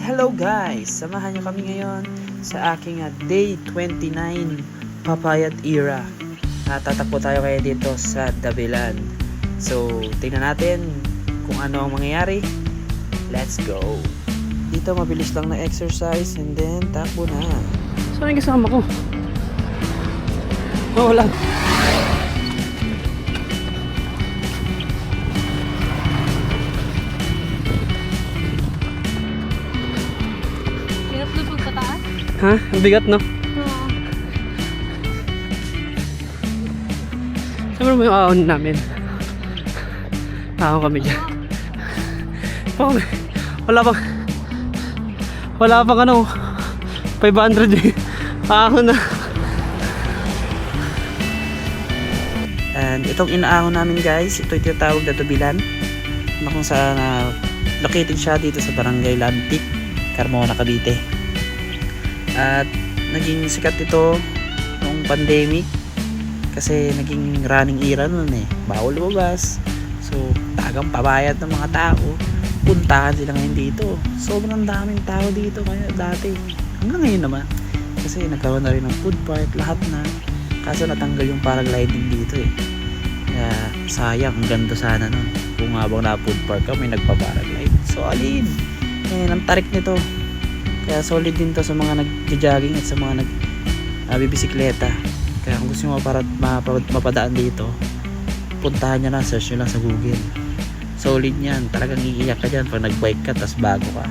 Hello guys! Samahan niyo kami ngayon sa aking day 29 papayat era. Tatakbo tayo kaya dito sa Dabilan. So, tingnan natin kung ano ang mangyayari. Let's go! Dito mabilis lang na exercise and then takbo na. Saan yung kasama ko? Oh, wala. Hirap na pagpataas? Ha? Ang bigat, no? Oo. Saan mo yung ahon namin? Ahon kami dyan. Wala pang ano 500 eh. Ahon na. And itong inaahon namin guys, ito yung tinatawag na Dabilan, na kung saan located siya dito sa Barangay Lantic, Carmona, Cavite. At naging sikat ito noong pandemic kasi naging running era nun eh. Bawal lumabas. So tagang pabayad ng mga tao. Puntahan sila ngayon dito. Sobrang daming tao dito kaya dati. Hanggang ngayon naman. Kasi nagkaroon na rin ng food park, lahat na. Kaso natanggal yung paragliding dito eh. Kaya sayang, ang ganda sana nun. Kung habang na food park ka, may nagpa-paraglide. Solid! Ang tarik nito. Kaya solid din to sa mga nag-jogging at sa mga nag-bibisikleta. Kaya kung gusto mo mapadaan dito, puntahan nyo lang, search nyo lang sa Google. Solid yan. Talagang iiyak ka dyan pag nag-bike ka tapos bago ka.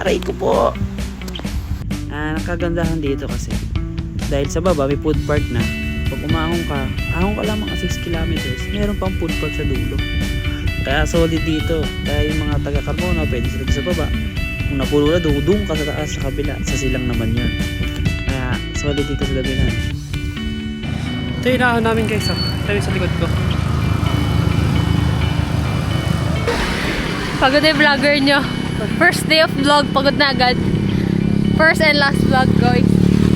Aray ko po! Nakagandahan dito kasi dahil sa baba may food park na. Pag ahon ka lang mga 6 kilometers, meron pang food park sa dulo. Kaya solid dito. Kaya yung mga taga Carmona pwede sila sa baba. Kung napuno na doon ka sa taas sa kabila, sa silang naman yun. Kaya solid dito sa Dabilan. Ito yung ahon namin guys. Ito yung sa likod ko. Pagod na yung vlogger nyo. First day of vlog, pagod na agad. First and last vlog, guys.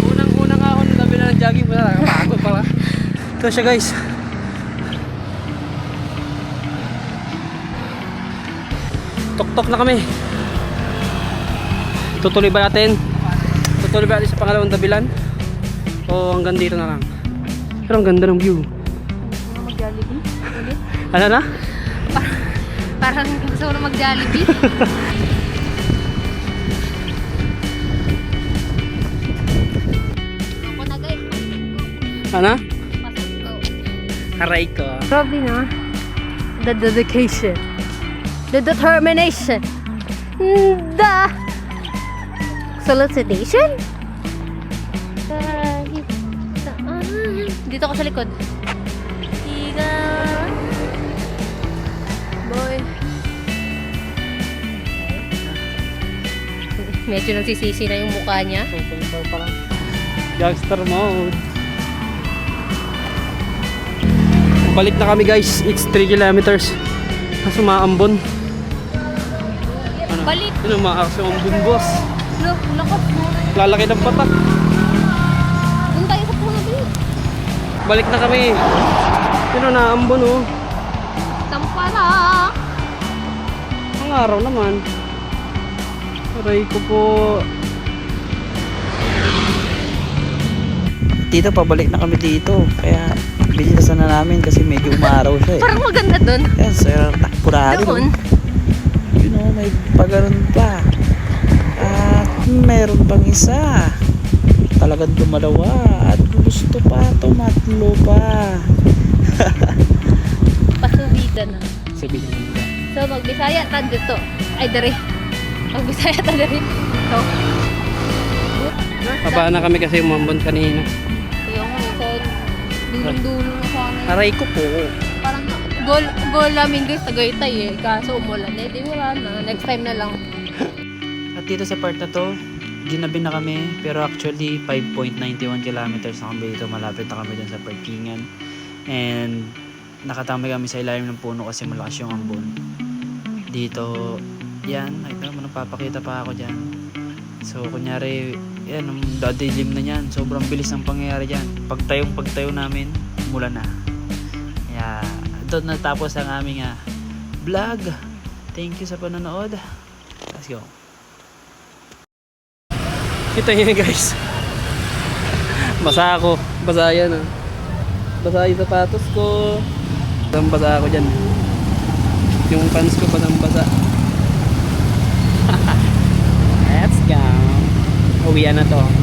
Unang ahon ng Dabilan ng jogging mo na. Nakapagod pala. Ito siya guys. Tok-tok na kami. Tutuloy ba natin sa pangalawang Dabilan? O hanggang dito na lang? Pero ang ganda ng view. Mag-Jollibee? Ulit? Ano na? Parang gusto ko na mag-Jollibee. Ako na guys. Ano? Pasok ko. Aray ko. Grabe na. The dedication. The determination. The solicitation. Dito ako sa likod. Higa. Boy. Medyo nagsisisi na yung mukha niya. Parang gangster mode. Balik na kami guys. It's 3 kilometers. Kaso maambon. Ano? Balik. Ano maakas yung ambon boss? Look, lakas mo. Lalaki ng patak. Doon tayo sa puno din. Balik na kami. Pero naambon oh. Tampala. Ang araw naman. Aray ko po. Dito pabalik na kami dito. Kaya binitasan na namin kasi medyo umaraw siya eh. Parang maganda doon. Yan, sir, takpurado. Doon. You know, may paganon pa. At meron pang isa. Talagang dumalawa. At gusto pa, tumatlo pa. Pasubida na. Sabihin mo ba? So, magbisaya ta dito. Ay, dari. Magbisaya ta dari. So, Haba na kami kasi umambon kanina. yung dulong-dulong na sana. Aray ko po. Parang goal namin guys, Tagaytay eh. Kaso umulan eh. Di wala na. Next time na lang. At dito sa part na to, ginabi na kami. Pero actually, 5.91 kilometers na kami dito. Malapit na kami dun sa parkingan. And nakatambay kami sa ilalim ng puno kasi malakas yung ambon. Dito, yan. Nakita mo, nagpapakita pa ako dyan. So, kunyari, yan, dadilim na yan. Sobrang bilis ng pangyayari dyan. Pagtayo namin, umulan na. Kaya, doon natapos ang aming vlog. Thank you sa panonood. Let's go. Kita niyo guys. Basa ako. Basa yan ah. Basa yung sapatos ko. Basa ako dyan. Yung pants ko basang basa. Let's go. Uwian na to.